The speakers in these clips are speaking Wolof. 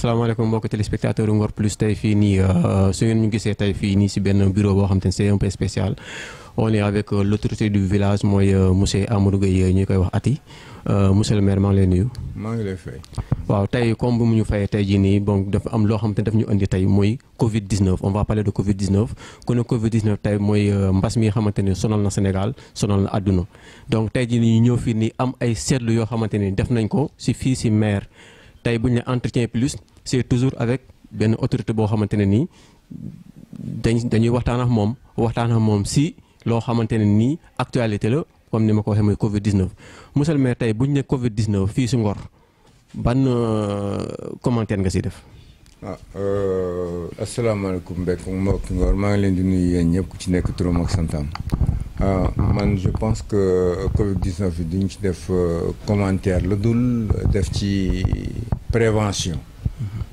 salaamaaleykum mbokki téléspectateur Ngor Plus tey fii nii su ngeen ñu gisee tey fii nii si benn bureau boo xam te ne c'est un peu spécial on est avec l'autorité du village mooy monsieur Amadou Gueye ñu koy wax Ati monsieur le maire maa ngi lay nuyu. maa ngi lay fay. waaw tey comme bu mu ñu fayee tey jii nii bon dafa am loo xam te ne daf ñu indi tey mooy Covid 19 on va parler de Covid 19 kon nag Covid 19 tey mooy mbas mi nga xamante ne sonal na Sénégal sonal na àdduna donc tey jii nii ñu ñëw fii nii am ay seetlu yoo xamante ni def nañ ko si fii si maire. tey bu ñu ne entretien plus c'est toujours avec benn autorité boo xamante ne nii dañuy waxtaan ak moom si loo xamante ne nii actualité la comme ni ma ko waxee mooy Covid 19. monsieur le maire tey bu ñu ne Covid 19 fii si Ngor ban commentaire nga si def. asalaamaaleykum mbokki Ngor maa ngi leen di nuyu yéen ñëpp ku ci nekk turam ak santam. man je pense que Covid 19 bi duñ ci def commentaire lu dul def ci prévention.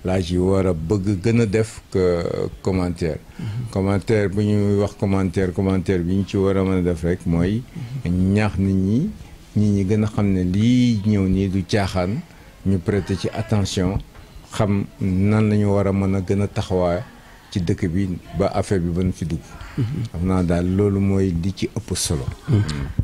laa ci war a bëgg gën a def que commentaire. commentaire bu ñuy wax commentaire bi ñu ci war a mën a def rek mooy ñaax nit ñi gën a xam ne lii ñëw nii du caaxaan ñu prêter ci attention xam nan la ñu war a mën a gën a taxawaay ci dëkk bi ba affaire bi ban fi dugg. xam naa daal loolu mooy li ci ëpp solo.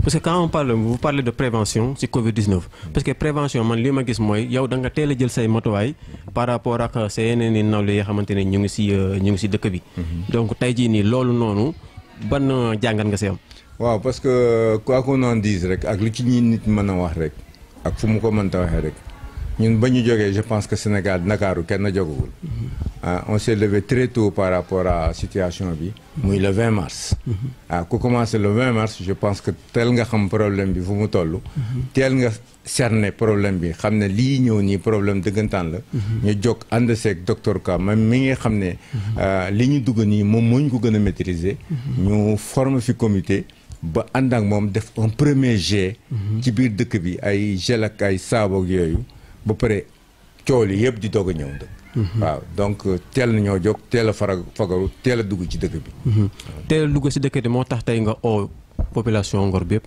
parce que quand vous parlez de prévention ci Covid 19 parce que prévention man li ma gis mooy yow da nga teel a jël say matuwaay par rapport ak sa yeneen i nawle yoo xamante ne ñu ngi si dëkk bi. donc tey jii nii loolu noonu ban jàngat nga si am. waaw parce que quoi qu'on en dise rek ak lu ci ñi nit mën a wax rek ak fu mu ko mënta waxee rek ñun ba ñu jógee je pense que Sénégal Ndakaaru kenn jógagul. on s'est levé très tôt par rapport à situation bi. muy le 20 mars. ku commencé le 20 mars je pense que teel nga xam problème bi fu mu toll. teel nga cerner problème bi xam ne lii ñëw nii problème dëggantaan la. ñu jóg ànd seeg docteur Ka même mi nga xam ne. li ñu dugg nii moom moo ñu ko gën a maîtriser. ñu forme fi comité. ba ànd ak moom def un premier jet. ci biir dëkk bi ay gel ak ay saabu ak yooyu. ba pare coow li yëpp di doog a ñëw dëkk. waaw donc teel na ñoo jóg teel a fagaru teel a dugg ci dëkk bi. teel a dugg ci dëkk bi moo tax tey nga oo population Ngor bi yëpp.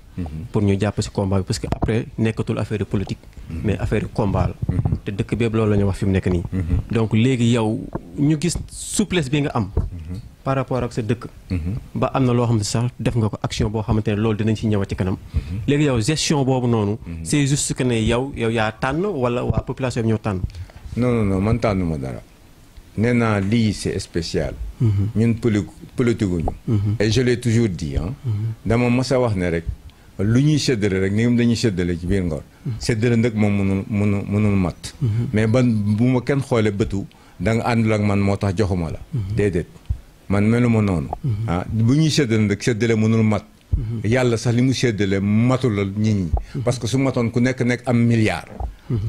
pour ñu jàpp ci combat bi parce que après nekkatul affaire de politique. mais affaire de combat la. te dëkk bi yëpp loolu la ñu wax fi mu nekk nii. donc léegi yow ñu gis souplesse bi nga am. par rapport ak sa dëkk. ba am na loo xam ne sax def nga ko action boo xamante ne loolu dinañ ci ñëwaat ci kanam. léegi yow gestion boobu noonu. c'est juste que ne yow yaa tànn wala waa population bi ñoo tànn. non man tànnuma dara. nee naa lii c'est spécial. ñun politique ñu. et je l'ai toujours dit dama mës a wax ne rek lu ñuy séddale rek ni dañuy séddale ci biir Ngor. séddale nag moom mënul mat. mais bu ma kenn xoolee bëtu da nga àndul ak man moo tax joxuma la. déedéet. man meluma noonu. bu ñuy séddale nag séddale mënul mat. yàlla sax li mu séddale matul la nit ñi. parce que su matoon ku nekk am milliard.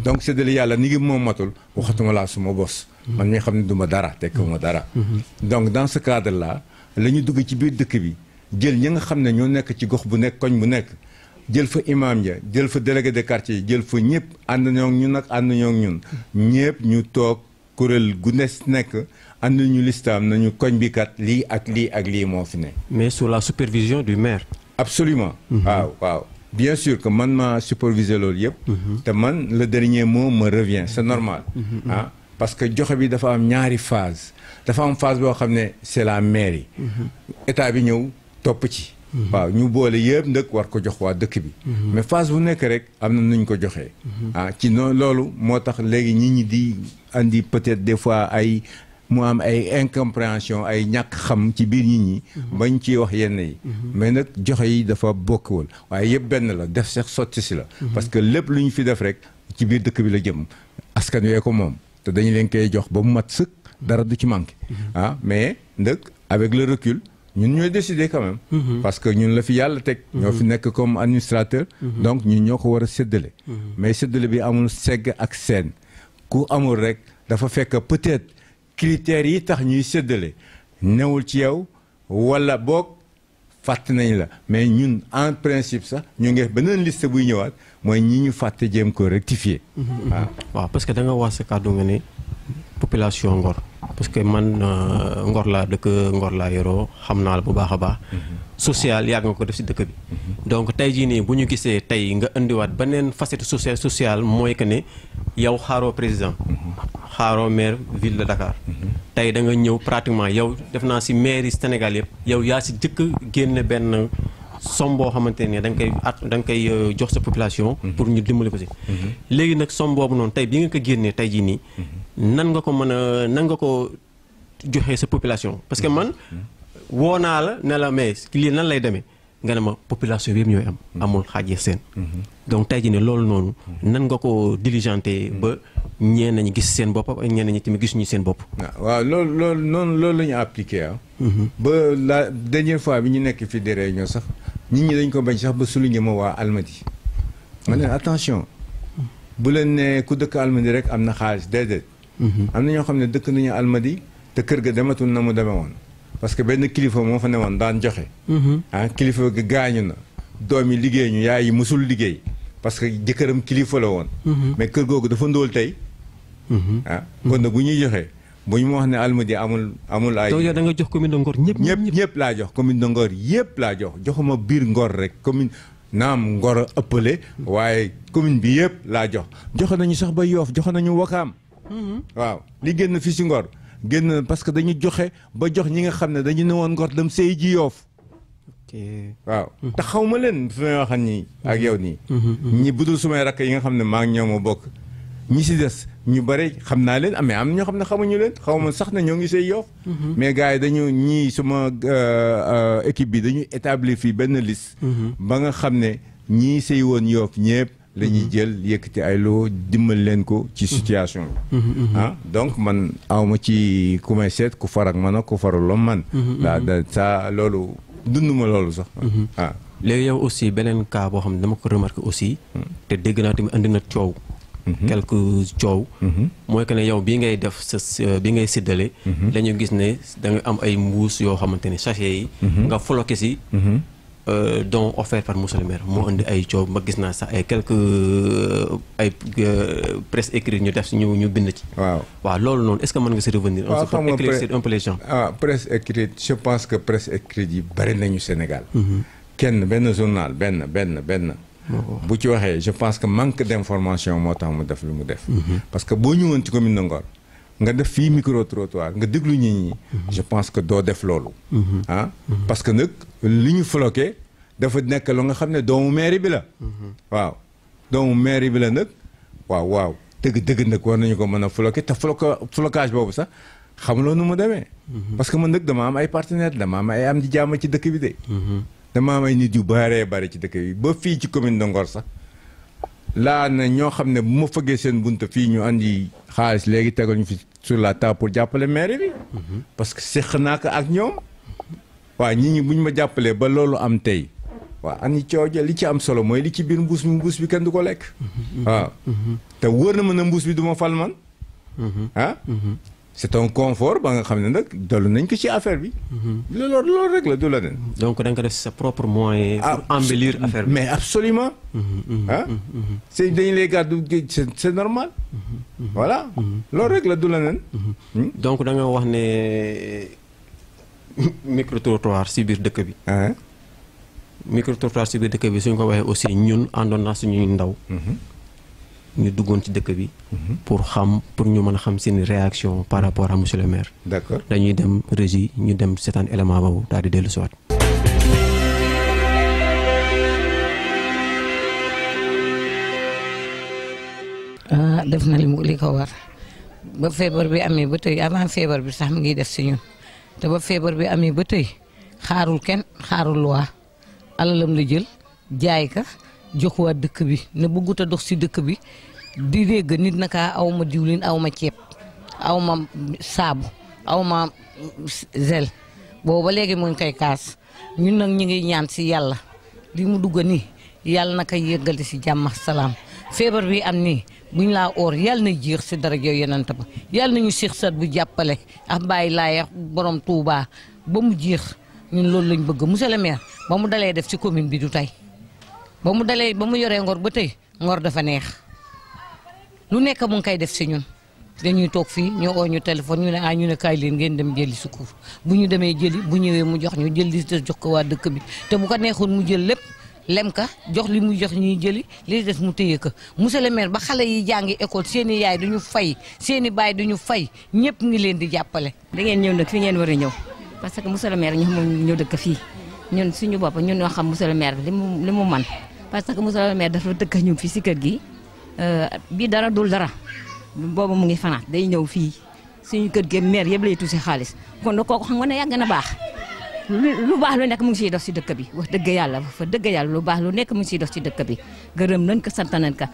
donc séddale yàlla ni ngi moom matul waxatuma laa suma bos. man mi xam ne duma dara tekkuma dara. donc dans ce cadre là la ñu dugg ci biir dëkk bi jël ñi nga xam ne ñoo nekk ci gox bu nekk koñ bu nekk jël fa imam ya jël fa délégué de quartier jël fa ñëpp ànd ñoo ñun nag ànd ñoo ñun ñëpp ñu toog kuréel gu nekk. ànd ñu listaam nañu koñ bi kat lii ak lii moo fi ne. mais sous la supervision du maire. absolument waaw bien sûr que man ma superviser loolu yëpp. te man le dernier mot me revient c'est normal. parce que joxe bi dafa am ñaari phase dafa am phase boo xam ne c'est la mairie. état bi ñëw topp ci. waaw ñu boole yëpp nag war ko jox waa dëkk bi. mais phase bu nekk rek am na nuñ ko joxee. ci noonu loolu moo tax léegi nit ñi di andi peut-être des fois mu am ay incompréhension ay ñàkk xam ci biir nit ñi. bañ ciy wax yenn yi. mais nag joxe yi dafa bokkul waaye yëpp benn la def sax sotti si la. parce que lépp lu ñu fi def rek ci biir dëkk bi la jëm askan wee ko moom te dañu leen koy jox ba mu mat sëkk dara du ci manqué. mais nag avec le recul ñun ñooy décider quand même. parce que ñun la fi yàlla teg. ñoo fi nekk comme administrateur. donc ñun ñoo ko war a séddale. mais séddale bi amul segg ak seen ku amul rek dafa fekk peut-être. critères yi tax ñuy séddale newul ci yow wala boog fàtte nañ la mais ñun en principe sax ñu ngi beneen liste buy ñëwaat mooy ñi ñu fàtte jéem ko rectifier. waaw parce que da nga wax sa kàddu nga ne population Ngor parce que man Ngor laa dëkk Ngor laa yoroo xam naa la bu baax a baax. social yàgg nga ko def si dëkk bi. donc tey jii nii bu ñu gisee tey nga indiwaat beneen facette sociale mooy que ne yow xaaroo président. xaaroo maire ville de Dakar. tey da nga ñëw pratiquement yow def naa si maire yi Sénégal yëpp yow yaa si jëkk génne benn somme boo xamante ne da nga koy jox sa population. pour ñu dimbali ko si. léegi nag somme boobu noonu tey bi nga ko génnee tey jii nii. nan nga ko mën a nan nga ko joxee sa population parce que man woo naa la ne la mais lii nan lay demee. nga ne ma population bi yëpp ñooy am. amul xaaj seen. donc tey jii ne loolu noonu. nan nga ko diligenté ba ñenn ñi gis seen bopp ak ñenn ñi tamit gisuñu seen bopp. waaw loolu la ñu appliqué ah. ba la dernière fois bi ñu nekk fii de réunion sax nit ñi dañ ko bañ sax ba souligner ma waa Almadi. ma ne attention bu leen ne ku dëkk Almadi rek am na xaalis déedéet. am na ñoo xam ne dëkk nañu Almadi te kër ga dematul na mu demee woon. parce que benn kilifa moo fa newoon daan joxe. Kilifa ga gaañu na doom yi liggéey ñu yaay yi musul liggéey parce que jëkkëram kilifa la woon. mais kër googu dafa ndóol tey. kon nag bu ñuy joxe bu ñu ma wax ne Almadi amul ay. donc yow da nga jox commune de Ngor ñëpp laa jox commune de Ngor yëpp laa jox joxuma biir Ngor rek commune naam Ngor a ëppale waaye commune bi yëpp laa jox joxe nañu sax ba Yoff joxe nañu Wakaam. waaw li génn fii si Ngor. génn parce que dañu joxe ba jox ñi nga xam ne dañu ne woon Ngor dem sëy ji Yoff. waaw te xaw ma leen fi may waxal nii ak yow nii. ñi budul sumay rakk yi nga xam ne maa ngi ñoom a bokk. ñi si des ñu bare xam naa leen mais am ñoo xam ne xamuñu leen xaw ma sax na ñoo ngi sëy Yoff. mais gars yi dañu ñii suma équipe bi dañu établir fii benn liste. ba nga xam ne ñii sëy woon Yoff ñëpp. la ñuy jël yëkkati ay loo dimbal leen ko ci situation bi. donc man awma ci ku may seet ku far ak man ak ku faruloo man. saa loolu dunduma loolu sax. léegi yow aussi beneen cas boo xam ne dama ko remarqué aussi. te dégg naa tamit andi na coow. quelques coow. mooy que ne yow bii ngay def bi ngay séddale. dañu gis ne da nga am ay mbuus yoo xamante ne sachet yi. nga floqué si. don offert par monsieur le maire moo indi ay coow ma gis naa sax ay quelques ay presse écrite ñu def si ñu bind ci. waaw loolu noonu est-ce que mën nga si revenir. waaw xam nga éclaircir un peu les gens. presse écrite je pense que presse écrite yi bari nañu Sénégal. benn journal benn. bu ci waxee je pense que manque d'information moo tax mu def lu mu def. parce que boo ñëwoon ci commune de Ngor. nga def fii micro trottoir nga déglu nit ñi. je pense que doo def loolu. parce que nag li ñu floqué dafa nekk lu nga xam ne doomu mairie bi la. waaw doomu mairie bi la nag waaw dëgg nag war nañu ko mën a floqué te flocage boobu sax xamuloo nu mu demee. parce que man nag dama am ay partenaires dama am ay am di jàmm ci dëkk bi de. dama am ay nit yu bari ci dëkk bi ba fii ci commune de Ngor sax. laa na ñoo xam ne bu ma fëggee seen bunta fii ñu andi xaalis léegi tegal ñu fi sur la table pour jàppale maire bi. parce que seq naa ko ak ñoom. waaw ñi bu ñu ma jàppalee ba loolu am tey. waaw andi coow li ci am solo mooy li ci biir mbuus bi kenn du ko lekk. waaw te wóor na ma ne mbuus bi du ma fal man. c'est un confort ba nga xam ne nag dolli nañ ko ci affaire bi. loolu rek la du la den. donc da nga ko def sa propre moyen. pour embellir affaire bi. mais absolument. c'est dañu lay gàddu c'est normal. voilà loolu rek la du la nen. donc da nga wax ne micro-trottoir si biir dëkk bi. micro-trottoir si biir dëkk bi suñ ko waxee aussi ñun àndoon naa suñuy ndaw. ñu duggoon ci dëkk bi. pour ñu mën a xam seen réaction par rapport à monsieur le maire. d'accord dañuy dem régie ñu dem seetaan élément boobu daal di dellu si waat. def na li ko war ba feebar bi amee ba tey avant feebar bi sax mu ngi def si ñun te ba feebar bi amee ba tey xaarul kenn xaarul waa alalam la jël jaay ka jox waa dëkk bi ne bëggut a dox si dëkk bi di dégg nit naka aw ma diwlin aw ma ceeb aw ma saabu aw ma zel boobu ba léegi mu ngi koy kaas ñun nag ñu ngi ñaan si yàlla li mu dugg nii yàlla na koy yëggali si jàmm salaam feebar bi am nii buñ laa oor yàlla na jeex si daraja yonent ba yàlla nañu Seex Sat bu jàppale ak Baay Laay borom Touba ba mu jeex ñun loolu lañ bëgg monsieur le maire ba mu dalee def si commune bi du tey ba mu yoree Ngor ba tey Ngor dafa neex lu nekk mu ngi koy def si ñun dañuy toog fii ñu oo ñu téléphone ñu ne ñu ne kaay leen ngeen dem jëli secours bu ñu demee jëli bu ñëwee mu jox ñu jël li jox ko waa dëkk bi te bu ko neexoon mu jël lépp lem ka jox li muy jox ñuy jëli li des mu téye ko monsieur le maire ba xale yi jàngi école seen i yaay duñu fay seen i baay duñu fay ñëpp ngi leen di jàppale. da ngeen ñëw nag fi ngeen war a ñëw parce que monsieur le maire ñoo dëkk fii ñun suñu bopp ñun ñoo xam monsieur le maire li mu man parce que monsieur le maire dafa dëkk ñun fii si kër gi bi dara dul dara boobu mu ngi fanaan day ñëw fii suñu kër gi maire yëpp lay tuuti xaalis kon nag kooku xam nga ne yàgg na baax lu baax lu nekk mu ngi siy dox si dëkk bi wax dëgg yàlla fa dëgg yàlla lu baax lu nekk mu ngi siy dox si dëkk bi gërëm nañ ko sant nañ ko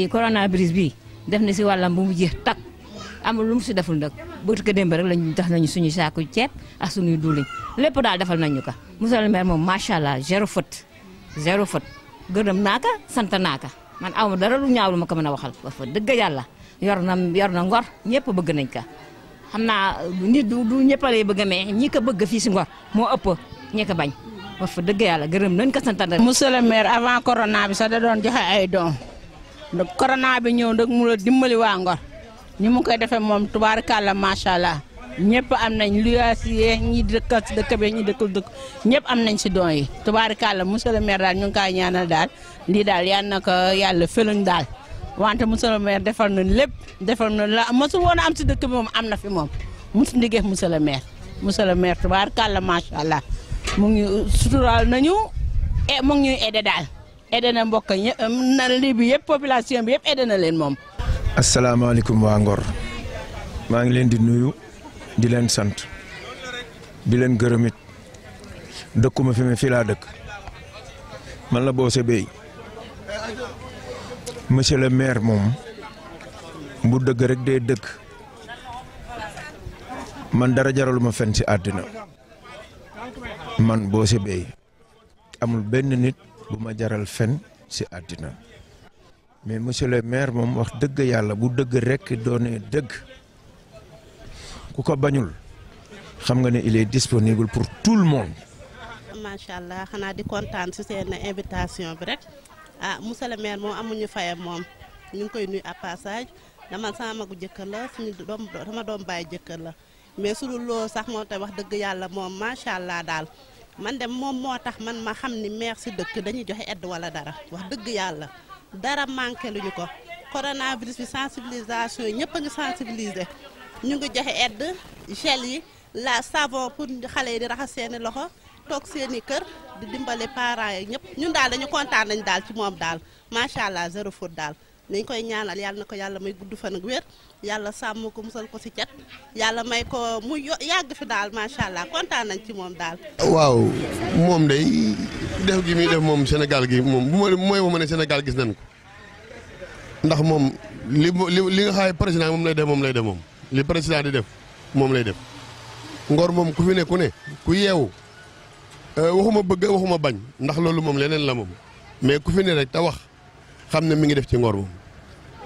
coronavirus bi def na si wàllam bu mu jeex tak amul lu mu si deful nag bëgg ko démb rek lañu tax nañu suñu saaku ceeb ak suñuy duuliñ lépp daal defal nañu ko monsieur le maire moom macha allah zéro faute gërëm naa ko sant naa ko man aw ma dara lu ñaaw lu ma ko mën a waxal wax fa dëgg yàlla yor na ngor ñëpp bëgg nañ ko xam naa nit du ñëpp lay bëgg mais ñi ko bëgg fii si ngor moo ëpp ñi ko bañ wax fa dëgg yàlla gërëm nañ ko sant nañ. monsieur le maire avant corona bi sax da doon joxe ay dons donc corona bi ñëw nag mu la dimbali waa ngor ñu mu koy defee moom tubaarkàlla macha allah ñëpp am nañ luyaas yi ñi dëkkal si dëkk bi ñi dëkkul dëkk ñëpp am nañ si dons yi tubaarkàlla monsieur le maire daal ñu ngi koy ñaanal daal lii daal yal na ko yàlla feluñ daal wante monsieur le maire defal na lépp defal na la mosul woon am si dëkk bi moom am na fi moom mosu ndiggee monsieur le maire tubaarkàlla macha allah mu ngi suturaal nañu mu ngi ñuy aidé daal aidé na mbokk ñëpp na lii bi yëpp population bi yëpp aidé na leen moom. asalaamaaleykum waa Ngor maa ngi leen di nuyu di leen sant di leen gërëm it dëkkuma fi fii laa dëkk man la Bosse Bey monsieur le maire moom bu dëgg rek day dëgg man dara jaraluma fen ci àddina man Bosse Bey amul benn nit bu ma jaral fen ci àddina mais monsieur le maire moom wax dëgg yàlla bu dëgg rek doone dëgg ku ko bañul xam nga ne il est disponible pour tout le monde. macha allah xanaa di kontaan ci seen invitation bi rek monsieur le maire moom amuñu fayam moom ñu ngi koy nuyu à passage dama sama magu jëkkër la suñu sama doom baay jëkkër la mais su dul loolu sax moo tax wax dëgg yàlla moom macha allah daal man dem moom moo tax man ma xam ni maire ci dëkk dañuy joxe aide wala dara wax dëgg yàlla dara manqué luñu ko coronavirus bi sensibilisation yi ñëpp a ngi sensibiliser ñu ngi joxe aide gel yi la savon pour xale yi di raxas seeni loxo toog seeni kër di dimbale parents yi ñëpp ñun daal dañu kontaan nañ daal ci moom daal macha allah zéro faute daal nañ koy ñaanal yàlla na ko yàlla may gudd fan ak wér yàlla sàmm ko musal ko ci cat yàlla may ko mu yàgg fi daal macha allah kontaan nañ ci moom daal. waaw moom day def gi muy def moom Sénégal gi moom mooy ma ne Sénégal gis nañ ko ndax moom li nga xam président moom lay def moom li président di def moom lay def Ngor moom ku fi ne ku ne ku yeewu. waxuma bëgg waxuma bañ ndax loolu moom leneen la moom mais ku fi ne rek te wax xam ne mi ngi def ci Ngor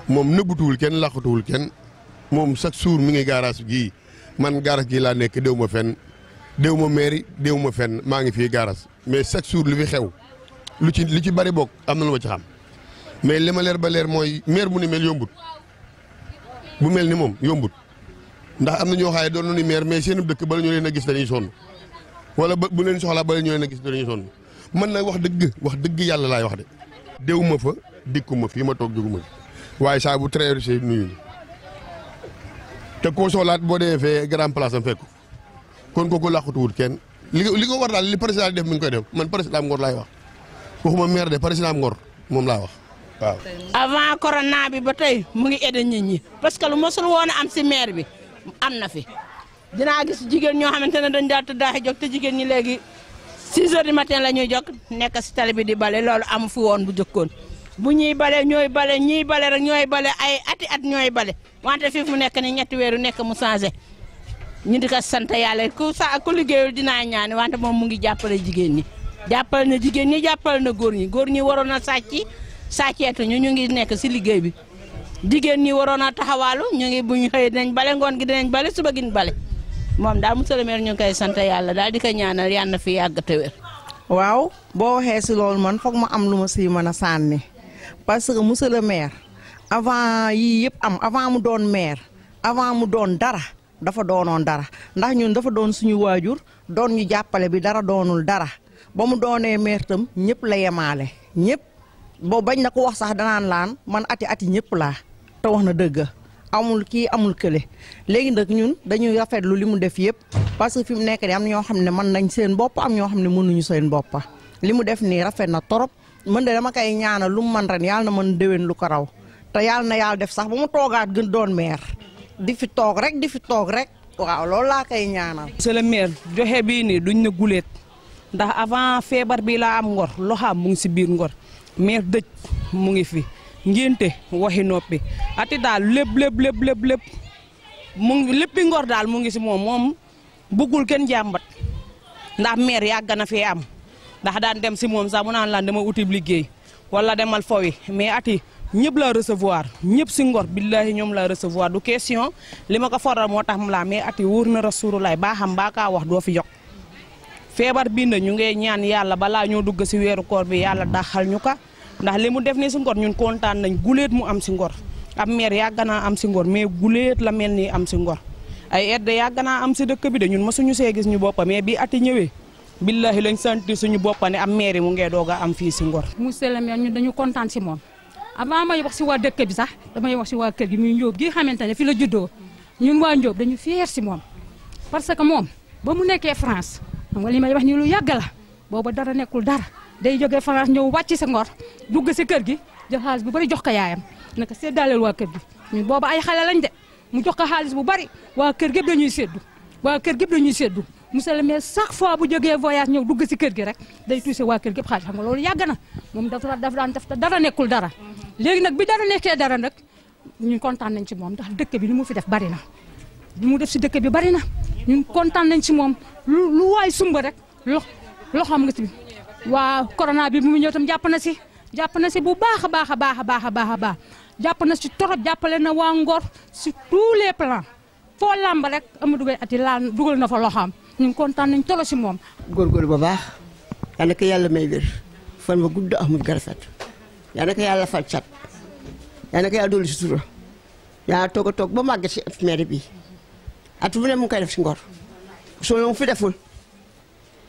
moom nëbbutuwul kenn làqatuwul kenn moom chaque jour mi ngi garage gii man garage gii laa nekk déw ma fenn déw ma mairie déw ma fenn maa ngi fii garage mais chaque jour li fi xew lu ci bari bokk am na lu ma ci xam mais li ma leer ba leer mooy maire bu ni mel yombut bu mel ni moom yombut ndax am na ñoo xaaye doon nañu maire mais seen dëkk bala ñu leen a gis dañuy sonn wala bu leen soxlaa bala ñu leen a gis dañuy sonn man nag wax dëgg yàlla laay wax de déw ma fa dikkuma fii ma toog jóguma waaye saa bu traversé nuyu te koo soxlaat boo demee fee grand place am fekk kon kooku làqatuwul kenn li ko war daal li président def mi ngi koy def man président Ngor laay wax waxuma maire de président Ngor moom laa wax waaw. avant corona bi ba tey mu ngi aidé nit ñi parce que lu mosul woon a am si maire bi am na fi dinaa gis jigéen ñoo xamante ne dañ daal tëddaaxi jóg te jigéen ñi léegi 6 heures du matin la ñuy jóg nekk si tali bi di bale loolu amu fi woon bu jëkkoon bu ñuy bale ñooy bale ñiy bale rek ñooy bale ay at ñooy bale wante fii mu nekk ni ñetti weeru nekk mu changé ñu di ko sant yàlla ku liggéeyul dinaa ñaani wante moom mu ngi jàppale jigéen ñi jàppale na jigéen ñi jàppale na góor ñi waroon a sàcceetu ñu ngi nekk si liggéey bi jigéen ñi waroon a taxawaalu ñu ngi bu ñu xëyee dinañ bale ngoon gi dinañ bale suba gi ñu bale moom daal monsieur le maire ñu ngi koy sant yàlla daal di ko ñaanal yàlla na fi yàgg te wér. waaw boo waxee si loolu man foog ma am lu ma siy mën a sànni parce que monsieur le maire avant yii yëpp avant mu doon maire avant mu doon dara dafa doonoon dara ndax ñun dafa doon suñu waajur doon ñu jàppale bi dara doonul dara ba mu doonee maire tam ñëpp la yemaale ñëpp boo bañ na ko wax sax danaan laan man ati ñëpp laa te wax na dëgg amul kii amul kële léegi nag ñun dañuy rafetlu li mu def yëpp parce que fi mu nekk nii am ñoo xam ne mën nañ seen bopp am ñoo xam ne mënuñu seen bopp li mu def nii rafet na torop mën de dama koy ñaanal lu mu mën ren yàlla na mën déwén lu ko raw te yàlla na yàlla def sax ba mu toogaat gën doon maire di fi toog rek waaw loolu laa koy ñaanal. monsieur le maire joxe bii nii duñ na guleet ndax avant feebar bi laa am Ngor loxaam mu ngi si biir Ngor maire dëj mu ngi fi ngénte waxi noppi ati daal lépp mu ngi léppi Ngor daal mu ngi si moom bëggul kenn jàmbat ndax maire yàgg na fee am ndax daan dem si moom sax mu naan laan dama utib liggéey wala demal fowi mais ati ñëpp la recevoir ñëpp si Ngor billahi ñoom la recevoir du question li ma ko faral moo tax mu laa mais ati wóor na Rasulullah baa xam baa kaa wax doo fi yokk feebar bii na ñu ngi ñaan yàlla balaa ñoo dugg si weeru koor bi yàlla daxal ñu ka ndax li mu def ni si Ngor ñun kontaan nañ guleet mu am si Ngor ab maire yàgg naa am si Ngor mais guleet la mel ni am si Ngor ay aide yàgg naa am si dëkk bi de ñun mësuñu see gis ñu boppa mais bi ati ñëwee billahi lañ santi suñu boppa ne am maire mu ngee doog a am fii si Ngor. monsieur le maire ñun dañu kontaan si moom avant may wax si waa dëkk bi sax damay wax si waa kër gi muy Njóob gi xamante ne fi la juddoo ñun waa Njóob dañu fier si moom parce que moom ba mu nekkee France xam nga li may wax ni lu yàgg la booba dara nekkul dara day jógee France ñëw wàcc si Ngor dugg si kër gi jël xaalis bu bari jox ko yaayam naka séddaaleel waa kër gi ñun booba ay xale lañ de mu jox ko xaalis bu bari waa kër gépp dañuy séddu monsieur le maire chaque fois bu jógee voyage ñëw dugg si kër gi rek day touché waa kër gépp xaalis xam nga loolu yàgg na moom dafa daan def te dara nekkul dara léegi nag bi dara nekkee dara nag ñun kontaan nañ ci moom ndax dëkk bi li mu fi def bari na li mu def si dëkk bi bari na ñun kontaan nañ ci moom lu waay sumba rek loxoom nga si waa corona bi mu ñëw tam jàpp na si bu baax a baax jàpp na si torop jàppale na waa Ngor sur tous les plans foo làmb rek Amadou Gueye ati laa dugal na fa loxoom ñun kontaan nañ tolo si moom. góorgóorlu ba baax yal na ko yàlla may wér fan ba gudd amul garafet yal na ko yàlla fal cat yal na ko yàlla dolli si sutura yaa toog a toog ba màgget si maire bi at bu ne mu ngi koy def si Ngor soo mu fi deful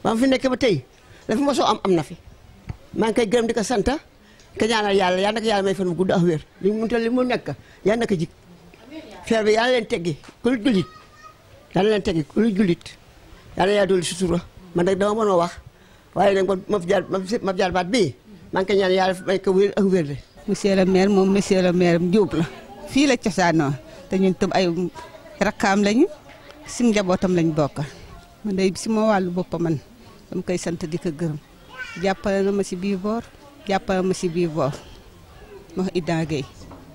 ba mu fi nekk ba tey dafa ma soo am na fi maa ngi koy gërëm di ko sant ka ñaanal yàlla yal na ko yàlla may fan ba gudd ak wér li mu nekk yal na ko jig feer bi yàlla leen teggi ku lu jullit yàlla leen teggi ku lu jullit yàlla yaa dolli sutura man nag dama mën a wax waaye nag ma jaar baat bii maa ngi koy ñaan yàlla may ko wér ak wér de. monsieur le maire moom monsieur le maire Diop la fii la cosaanoo te ñun tam ay rakkaam lañu si njabootam lañ bokk man day si ma wàllu boppam man dama koy sant di ko gërëm jàppale na ma si biir boor jàppale ma si biir boor ma wax Idan Gueye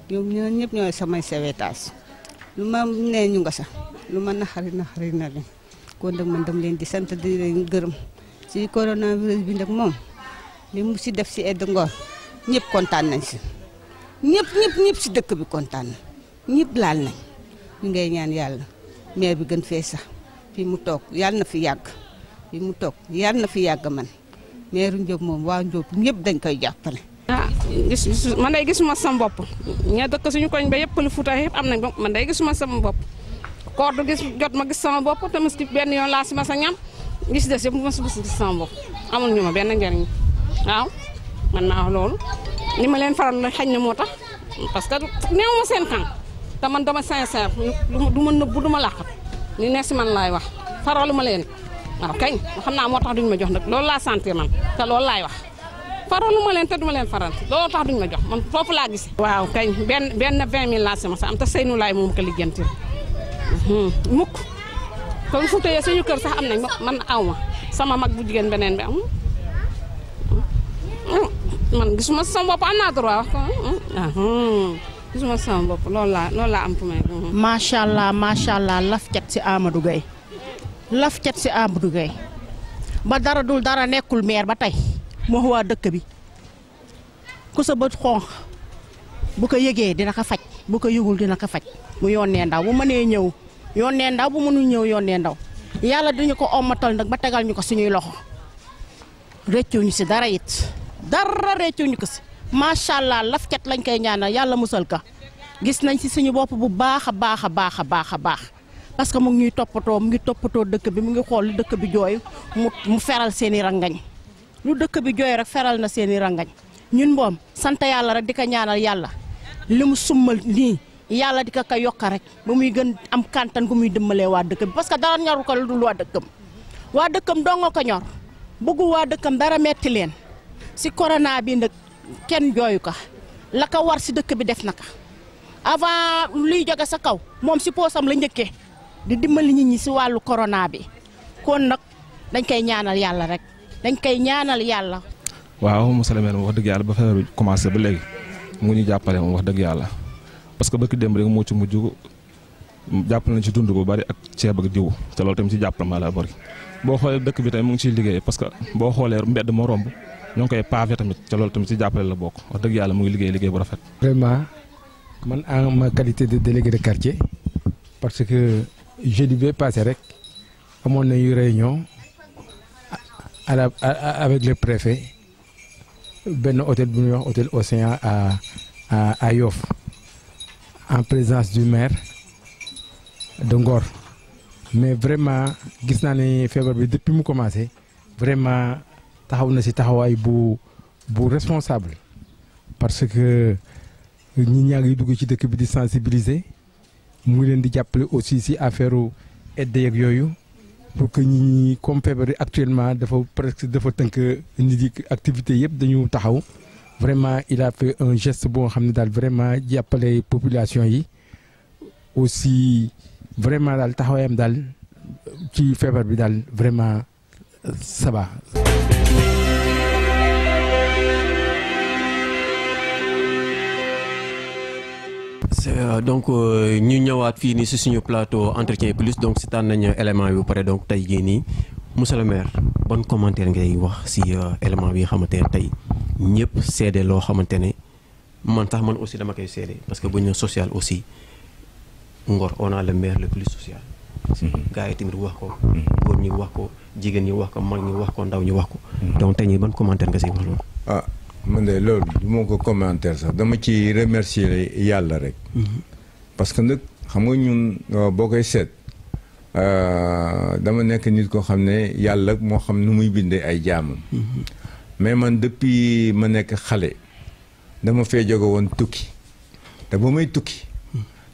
ñoom ñëpp ñooy samay sewetaas lu ma nee ñu nga sax lu ma naxari na leen kon nag man dama leen di sant di leen gërëm si coronavirus bi nag moom li mu si def si aide Ngor ñëpp kontaan nañ si ñëpp si dëkk bi kontaan na ñëpp laal nañ ñu ngay ñaan yàlla maire bi gën fee sax fii mu toog yàlla na fi yàgg fii mu toog yàlla na fi yàgg man maire Ndiop moom waa Ndiop ñëpp dañ koy jàppale. man day gisuma sama bopp ña dëkk suñu koñ ba yëpp lu Fuuta yëpp am nañ man day gisuma sama bopp koor du gis jot ma gis sama bopp te mos benn yoon laa si ma sa ñam gis des yëpp mos gis sama bopp amul ñu ma benn njariñ waaw man naa wax loolu ni ma leen faral la xañ na moo tax parce que néew ma seen kan te man dama sincère du ma nëbbu du ma làqat ni ne si man laay wax faralu ma leen waaw kañ xam naa moo tax duñu ma jox nag loolu laa sentir man te loolu laay wax faralu ma leen te duma leen faral loolu tax duñu ma jox man foofu laa gis waaw kañ benn 20 000 laa sama sa am te Seynou laay moom ko lijjanti mukk kon fu teyee suñu kër sax am nañ man aw ma sama mag bu jigéen beneen bi am man gisuma sama bopp am naa droit wax ko gisuma sama bopp loolu laa am fu may macha allah laf cat si Amadou Gueye ba dara dul dara nekkul maire ba tey moo waa dëkk bi ku sa bët xonq bu ko yëgee dina ko faj bu ko yëgul dina ko faj mu yónnee ndaw bu mënee ñëw yónnee ndaw bu mënul ñëw yónnee ndaw yàlla dañu ko ommatal nag ba tegal ñu ko suñuy loxo réccuñu si dara it dara réccuñu ko si macha allah laf cat lañ koy ñaanal yàlla musal ka gis nañ si suñu bopp bu baax a baax parce que mu ngi ñuy toppatoo dëkk bi mu ngi xool dëkk bi jooy mu feral seeni rangañ lu dëkk bi jooy rek feral na seeni rangañ ñun moom sant yàlla rek di ko ñaanal yàlla li mu summal nii yàlla di ko yokka rek ba muy gën am kantan gu muy dimbalee waa dëkk bi parce que dara ñoru ko lu dul waa dëkkam dongo ko ñor bëggul waa dëkkam dara metti leen si corona bi nag kenn jooyu ko la ko war si dëkk bi def na ko avant luy jóge sa kaw moom si poosam la njëkkee di dimbali nit ñi si wàllu corona bi kon nag dañ koy ñaanal yàlla rek dañ koy ñaanal yàlla. waaw monsieur le maire wax dëgg yàlla ba feebar bi commencé ba léegi mu ñu jàppale moom wax dëgg yàlla parce que bëgg démb rek moo ci mujj jàppale nañ ci dund bu bari ak ceeb ak diw te loolu tamit ci jàppale ma la bari boo xoolee dëkk bi tamit mu ngi ciy liggéey parce que boo xoolee mbedd moo romb ñoo ngi koy pavé tamit te loolu tamit ci jàppale la bokk wax dëgg yàlla mu ngi liggéey bu rafet. vraiment man en ma qualité de délégué de quartier parce que jeudi bi passé rek amoon nañu réunion avec le préfet benn hôtel bu ñuy wax hôtel Océan à Yoff en présence du maire de Ngor mais vraiment gis naa ne feebar bi depuis mu commencé vraiment taxaw na ci taxawaay bu responsable parce que ñi ñaa ngi dugg ci dëkk bi di sensibiliser mu ngi leen di jàppale aussi ci affaire aide yeeg yooyu pour que ñi comme feebar bi actuellement dafa tënk nit yi activité yëpp dañu taxaw vraiment il a fait un geste boo xam ne daal vraiment jàppale population yi aussi vraiment daal taxawaayam daal ci feebar bi daal vraiment ça va. donc ñu ñëwaat fii nii si suñu plateau entretien plus donc seetaan nañu élément bi ba pare donc tey jii nii monsieur le maire bon commentaire ngay wax si élément bi nga xamante ne tey ñëpp seede loo xamante ne man sax man aussi dama koy seede parce que bu ñu social aussi Ngor on a le maire le plus social. gars yi tamit wax ko. góor ñi wax ko jigéen ñi wax ko mag ñi wax ko ndaw ñi wax ko. donc tey ñii ban commentaire nga siy wax loolu. ah man de loolu du ma ko commentaire sax dama ci remercier yàlla rek. parce que nag xam nga ñun boo koy seet dama nekk nit koo xam ne yàlla moo xam nu muy bindee ay jaamam. mais man depuis ma nekk xale dama fee jóge woon tukki te ba may tukki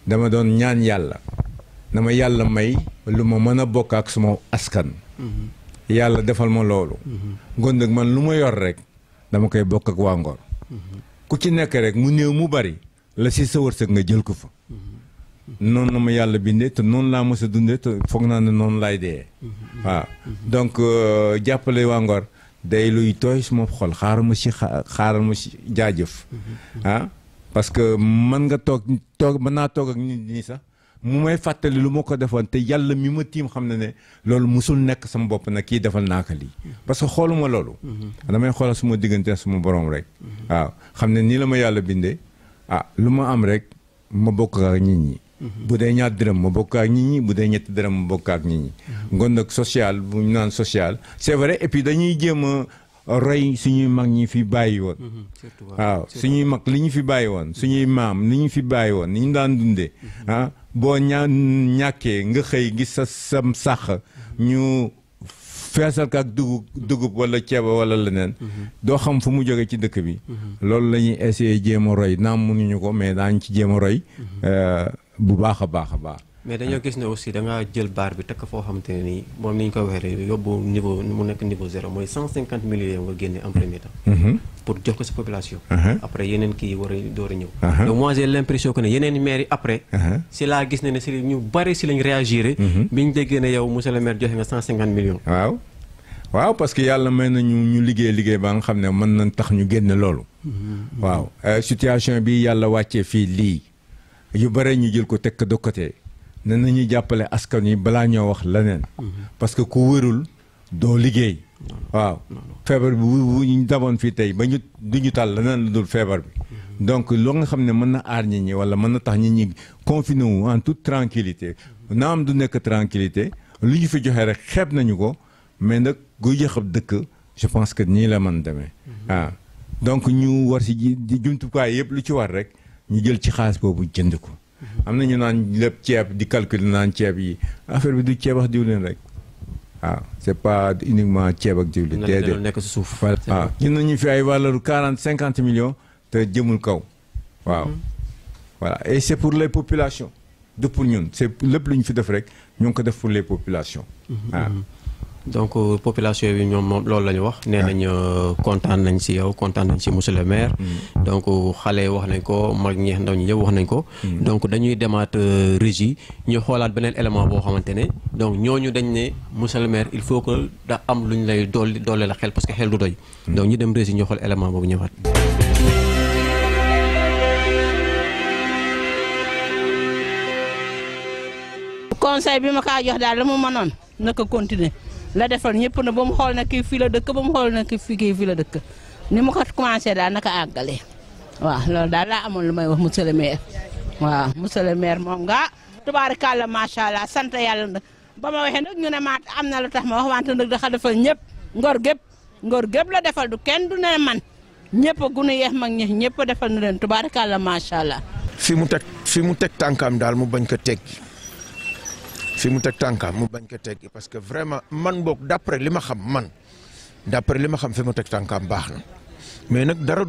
dama doon ñaan yàlla dama yàlla may lu ma mën a bokk ak suma askan. yàlla defal ma loolu. ngoon nag man lu ma yor rek dama koy bokk ak waa Ngor. ku ci nekk rek mu néew mu bari la si sa wërsëg nga jël ko fa. noonu la ma yàlla bindee te noonu laa mës a dundee te foog naa ne noonu laay dee. waaw donc jàppale waa Ngor day luy tooy suma xol xaaral ma si jaajëf. parce que mën nga toog mën naa toog ak nit ñi sax mu may fàttali lu ma ko defoon te yàlla mi ma tiim xam na ne loolu musul nekk sama bopp nag kii defal naa ko lii. parce que xooluma loolu. damay xoolal suma diggante suma borom rek. waaw xam ne nii la ma yàlla bindee lu ma am rek ma bokk ak nit ñi. bu dee ñaar dërëm ma bokk ak nit ñi bu dee ñetti dërëm ma bokk ak nit ñi. ngoon nag social bu ñu naan social c'est vrai et puis dañuy jéem a roy suñuy mag ñi fi bàyyi woon. waaw suñuy mag li ñu fi bàyyi woon suñuy maam li ñu fi bàyyi woon ni ñu daan dundee. boo ñàkkee nga xëy gis sa sam sax ñu feesal ko ak dugub wala ceeb wala leneen. doo xam fu mu jóge ci dëkk bi. loolu la ñuy essayer jéem a roy naam mënuñu ko mais daañu ci jéem a roy bu baax a baax a baax. mais dañoo gis ne aussi da ngaa jël baar bi tekk foo xamante ne nii moom ni ñu ko waxee yóbbu niveau mu nekk niveau zéro mooy 150 millions nga génne en premier temps. pour jox ko sa population. après yeneen kii yi war a door a ñëw. donc moi j'ai l'impression que ne yeneen maires yi après. si laa gis ne ne si ñu bari si lañ réagir. bi ñu déggee ne yow monsieur le maire joxe nga 150 millions. waaw parce que yàlla may nañu ñu liggéey ba nga xam ne mën nañ tax ñu génne loolu. waaw situation bi yàlla wàccee fii lii yu bare ñu jël ko teg ko de côté. ne nañu jàppale askan yi balaa ñoo wax leneen. parce que ku wërul doo liggéey. waaw feebar bi bu ñu daboon fii tey ba ñu duñu tal leneen lu dul feebar bi. donc loo nga xam ne mën na aar nit ñi wala mën na tax nit ñi confiné wu en toute tranquillité naam du nekk tranquillité lu ñu fi joxe rek xeeb nañu ko mais nag guy joxab dëkk je pense que nii la mën demee. donc ñu war si di jumtukaay yëpp lu ci war rek ñu jël ci xaalis boobu jënd ko. am na ñu naan lépp ceeb di calculer naan ceeb yi affaire bi du ceeb wax diwlin rek waaw c'est pas uniquement ceeb ak diwlin. déedéet nekk si suuf. waaw ñun ñu fi ay valeur 40-50 millions te jëmul kaw waaw. voilà et c'est pour les populations du pour ñun c'est lépp lu ñu fi def rek ñu ngi ko def pour les populations. waaw. donc population bi ñoom moom loolu la ñu wax. nee nañ kontaan nañ si yow kontaan nañ si monsieur le maire. donc xale wax nañ ko mag ñeex ndaw ñi ñëpp wax nañ ko. donc dañuy demaat régie ñu xoolaat beneen élément boo xamante ne donc ñooñu dañ ne monsieur le maire il faut que da am lu ñu lay doole la xel parce que xel du doy. donc ñu dem régie ñu xool élément boobu ñëwaat. conseil bi ma kaa jox daal la mu mënoon naka continuer la defal ñëpp na ba mu xool na kii fii la dëkk ba mu xool na kii fii la dëkk ni mu ko commencé daal naka àggale waaw loolu daal laa amoon lu may wax monsieur le maire waaw monsieur le maire moom nga tubaarikàlla macha allah sant yàlla nag ba ma waxee nag ñu ne ma am na lu tax ma wax wante nag dafa defal ñëpp ngor gépp la defal du kenn du ne man ñëpp a gune yeex mag ñi ñëpp a defal na leen tubaarikàlla macha allah. fi mu teg tànkam daal mu bañ ko teggi fi mu teg tànkam mu bañ ko teggi parce que vraiment man boog d'après li ma xam fi mu teg tànkam baax na mais nag dara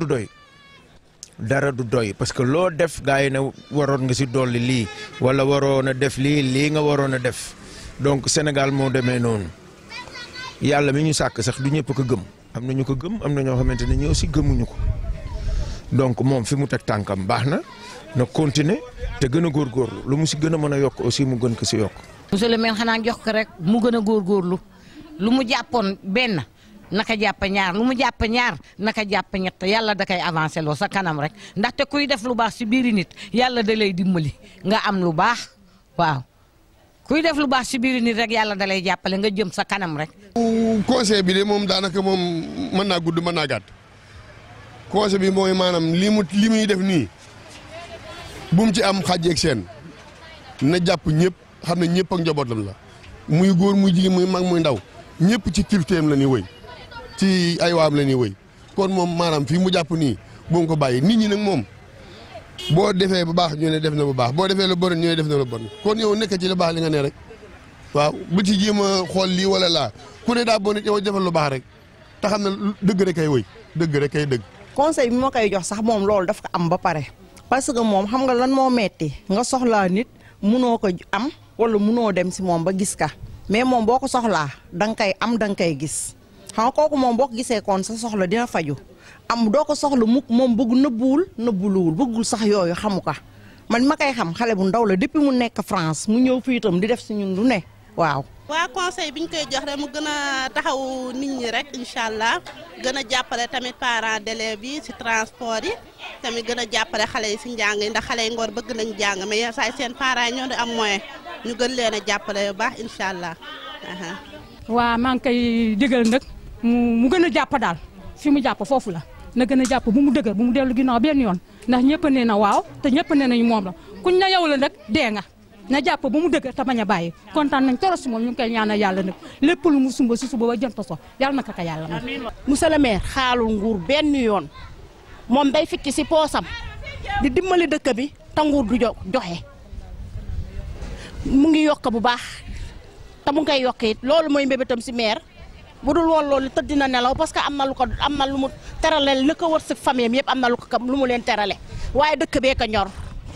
du doy parce que loo def gars yi ne waroon nga si dolli lii wala waroon a def lii nga waroon a def donc Sénégal moo demee noonu yàlla mi ñu sàkk sax du ñëpp ko gëm am na ñu ko gëm am na ñoo xamante ne ñoo si gëmuñu ko donc moom fi mu teg tànkam baax na continuer te gën a góorgóorlu lu mu si gën a mën a yokk aussi mu gën ko si yokk. monsieur le maire xanaa jox ko rek mu gën a góorgóorlu lu mu jàppoon benn naka jàpp ñaar lu mu jàpp ñaar naka jàpp ñett yàlla da koy avancé loo sa kanam rek ndaxte kuy def lu baax si biiri nit yàlla da lay dimbali nga am lu baax waaw kuy def lu baax si biiri nit rek yàlla da lay jàppale nga jëm sa kanam rek. conseil bi de moom daanaka moom mën naa gudd mën naa gàtt conseil bi mooy maanaam li muy def nii bu mu ci am xàjj ak seen na jàpp ñëpp xam ne ñëpp ak njabootam la muy góor muy jigéen muy mag muy ndaw ñëpp ci kilifteem la ñuy wëy ci ay waam la ñuy wëy kon moom maanaam fii mu jàpp nii bu mu ko bàyyi nit ñi nag moom boo defee bu baax ñu ne def na bu baax boo defee lu bon ñu ne def na lu bon kon yow nekk ci lu baax li nga ne rek waaw bu ci jéem a xool lii wala laa ku ne daa bon it yow defal lu baax rek te xam ne dëgg rek kay wëy dëgg rek kay dëgg. conseil bi ma koy jox sax moom loolu daf ko am ba pare parce que moom xam nga lan moo metti nga soxlaa nit munoo ko am wala munoo dem si moom ba gis ka mais moom boo ko soxlaa da nga koy am da nga koy gis xam nga kooku moom boo ko gisee kon sa soxla dina faju am doo ko soxla mukk moom bëgg nëbbuluwul bëggul sax yooyu xamu ko man ma koy xam xale bu ndaw la depuis mu nekk France mu ñëw fii itam di def si ñun lu ne waaw. waa conseil bi ñu koy jox rek mu gën a taxaw nit ñi rek incha allah gën a jàppale tamit parents d'élèves yi si transport yi tamit gën a jàppale xale yi si njàng yi ndax xale yi Ngor bëgg nañ jàng mais yenn saa seen parents yi ñoo di am moyen ñu gën leen a jàppale bu baax incha allah. waa maa ngi koy digal nag mu gën a jàpp daal fi mu jàpp foofu la na gën a jàpp bu mu dëgër bu mu dellu ginnaaw benn yoon ndax ñëpp nee na waaw te ñëpp nee nañu moom la kuñ na yow la nag dee nga. na jàpp ba mu dëgg te bañ a bàyyi kontaan nañ trop si moom ñu ngi koy ñaanal yàlla nag lépp lu mu sumba si suba ba jënt so yàlla na ko yàlla ma. monsieur le maire xaalul nguur benn yoon moom day ficc si poosam di dimbali dëkk bi te nguur du joxe mu ngi yokk bu baax te mu ngi koy yokk it loolu mooy mbébétam si maire bu dul woon loolu tëdd dina nelaw parce que am na lu mu terale li ko wër si famille yëpp am na lu mu leen terale waaye dëkk bee ko ñor.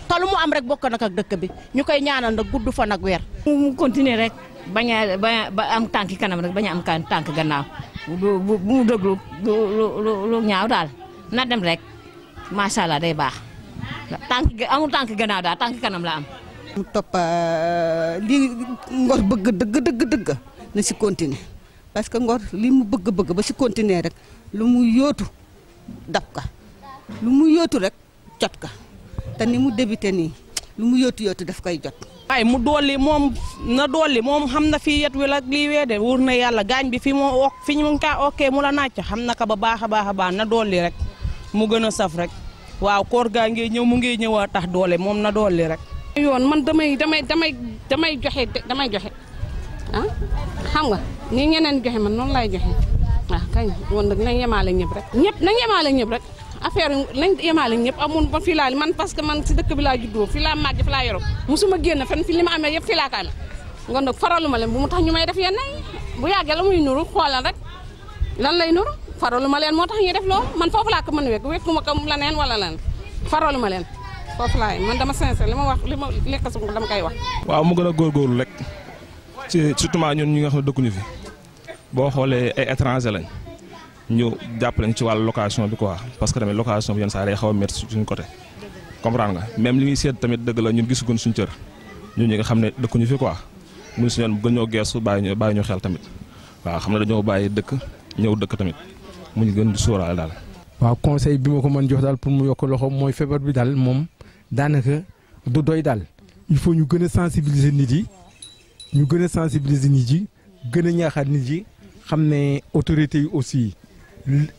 te lu mu am rek bokk nag ak dëkk bi ñu koy ñaanal nag gudd fa nag weer. mu continuer rek bañ a am tànki kanam rek bañ a am tànk gannaaw bu mu déglu lu ñaaw daal na dem rek macha allah day baax amul tànk gannaaw daal tànk kanam la am. mu topp li Ngor bëgg dëgg na si continuer parce que Ngor li mu bëgg ba si continuer rek lu mu yóotu dab ka lu mu yóotu rek jot ka. te ni mu débuté nii lu mu yóotu daf koy jot. waaye mu dolli moom na dolli moom xam na fii yet wi la lii wee de wóor na yàlla gaañ bi fi mu ngi kaa okkee mu la naaj xam na ko ba baax a baax na dolli rek mu gën a saf rek waaw koor gaa ngi ñëw mu ngi ñëw a tax doole moom na dolli rek. yoon man damay joxe ah xam nga ni ñeneen joxe man noonu lay joxe waaw kañ woon nag nañ yemaale ñëpp rek. affaire nañ yemaale ñëpp amul ba fii laa man parce que man si dëkk bi laa juddoo fii laa màgg fi laa yoroo musuma génn fenn fi li ma amee yëpp fii laa ko amee nga nag faraluma leen bu mu tax ñu may def yenn yi bu yàggee la muy nuru xoolal rek lan lay nuru faraluma leen moo tax ñuy def loolu man foofu laa ko mën a wekk wekkuma ko la neen wala leen faraluma leen foofu laay man dama sincère li ma wax li ma lekk su dama koy wax. waaw mu gën a góorgóorlu rek ci surtout ñun ñi nga xam ne dëkkuñu fi boo xoolee ay étranger lañ ñu jàppale ci wàllu location bi quoi parce que tamit location bi yenn saa day xaw a métti suñu côté comprendre nga même li muy seet tamit dëgg la ñun gisaguñ suñu cër ñun ñi nga xam ne dëkkuñu fi quoi mun si ñoon gën ñoo geesu bàyyi ñu xel tamit waaw xam ne dañoo bàyyi dëkk ñëw dëkk tamit mu ñu gën di sóoraale daal. waaw conseil bi ma ko mën jox daal pour mu yokk loxo mooy feebar bi daal moom daanaka du doy daal il faut ñu gën a sensibiliser nit yi ñu gën a sensibiliser nit yi gën a ñaaxaat nit yi xam ne autorités yi aussi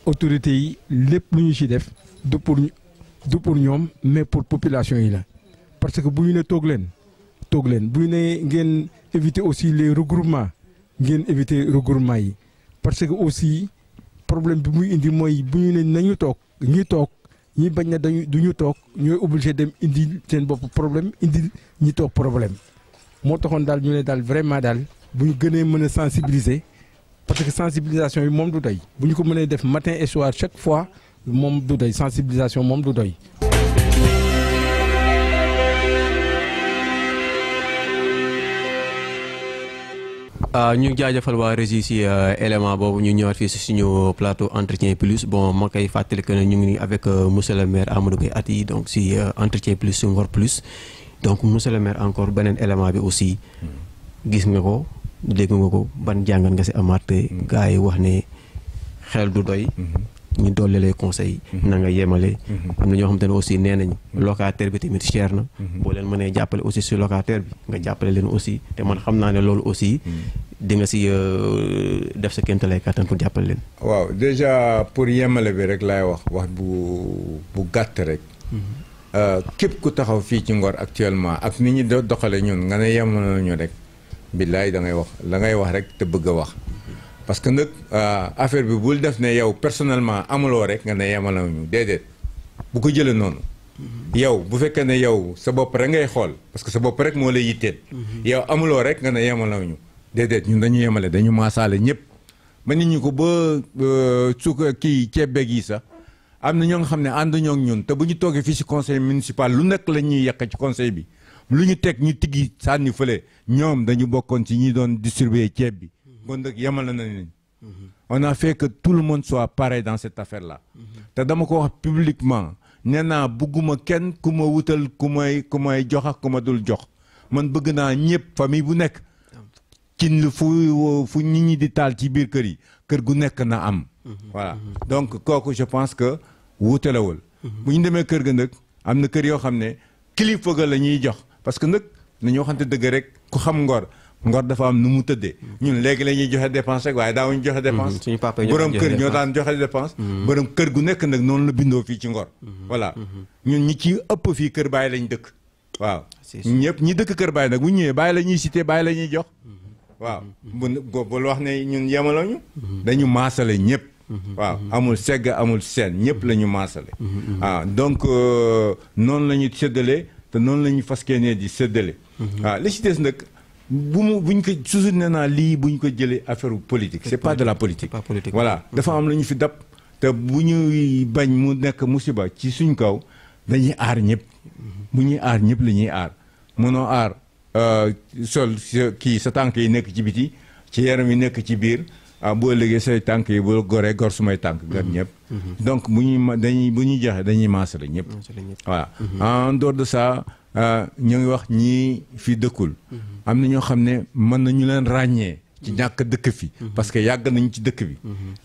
autorités yi lépp lu ñu ci def du pour ñoom mais pour population yi la parce que bu ñu ne toog leen bu ñu ne ngeen éviter aussi les regroupements ngeen éviter regroupement yi parce que aussi problème bi muy indi mooy bu ñu ne nañu toog ñi bañ na du ñu toog ñooy obligé dem indi seen bopp problème indi ñi toog problème moo taxoon daal ñu ne daal vraiment daal bu ñu gënee mën a sensibiliser parce que sensibilisation yi moom du doy bu ñu ko mënee def matin et soir chaque fois moom du doy sensibilisation moom du doy. ñu jaajëfal waa régie si élément boobu ñu ñëwaat fii si suñu plateau entretien plus bon ma koy fàttali que ne ñu ngi avec monsieur le maire Amadou Gueye Aty donc si entretien plus si Ngor plus donc monsieur le maire encore beneen élément bi aussi gis nga ko dégg nga ko ban jàngat nga si amaat gars yi wax ne xel du doy ñu dolli lay conseil na nga yemale am na ñoo xam te ne aussi nee nañ locataire bi tamit cher na boo leen mënee jàppale aussi si locataire bi nga jàppale leen aussi te man xam naa ne loolu aussi di nga si def sa kéemtalaay kàttan pour jàppale leen. waaw déjà pour yemale bi rek laay wax bu gàtt rek képp ku taxaw fii ci Ngor actuellement ak ni ñu doxale ñun nga ne yemale ñu rek billaay da ngay wax la ngay wax rek te bëgg a wax parce que nag affaire bi bul def ne yow personnellement amuloo rek nga ne yemale ñu déedéet bu ko jëlee noonu yow bu fekkee ne yow sa bopp rek ngay xool parce que sa bopp rek moo lay yitteel yow amuloo rek nga ne yemale ñu déedéet ñun dañu yemale dañu maasaale ñëpp ba nit ñi ko ba suka kii ceeb beeg yi sax am na ñoo nga xam ne ànduñoo ak ñun te bu ñu toogee fii si conseil municipal lu nekk la ñuy yàq ci conseil bi lu ñu teg ñu tiggi sànni fële ñoom dañu bokkoon ci ñi doon distribuer ceeb bi kon nag yemale nañ on a fait que tout le monde soit pareil dans cette affaire là te dama ko wax publiquement nee naa bugguma kenn ku ma wutal ku may jox ak ku ma dul jox man bëgg naa ñëpp famille bu nekk cin lu fu nit ñi di taal ci biir kër yi kër gu nekk na am voilà donc kooku je pense que wuutalewul bu ñu demee kër ga nag am na kër yoo xam ne kilifa ga la ñuy jox parce que nag nañu waxante dëgg rek ku xam Ngor dafa am nu mu tëddee ñun léegi la ñuy joxe dépense rek waaye daawuñu joxe dépense borom kër ñoo daan joxe dépense borom kër gu nekk nag noonu la bindoo fii ci Ngor voilà ñun ñi ci ëpp fii kër baay lañ dëkk waaw ñëpp ñi dëkk kër baay nag bu ñëwee baay la ñuy cité baay la ñuy jox waaw bul wax ne ñun yemalooñu dañu maasale ñëpp waaw amul segg amul seen ñëpp la ñu maasale waaw donc noonu la ñuy séddalee te noonu la ñuy faskeenee di séddale waaw li ci des nag buñ ko toujours nee naa lii buñ ko jëlee affaire politique c'est pas de la politique voilà dafa am la ñu fi dab te bu ñuy bañ mu nekk musiba ci suñ kaw dañuy aar ñëpp bu ñuy aar ñëpp la ñuy aar mënoo aar sol kii sa tànk yi nekk ci biti ci yaram yi nekk ci biir boo ëllëgee say tànk yi boo goree gor sumay tànk gar ñëpp donc bu ñuy joxe dañuy maasale ñëpp voilà en dehors de ça ñu ngi wax ñii fi dëkkul am na ñoo xam ne mën nañu leen ràññee ci ñàkk dëkk fi parce que yàgg nañu ci dëkk bi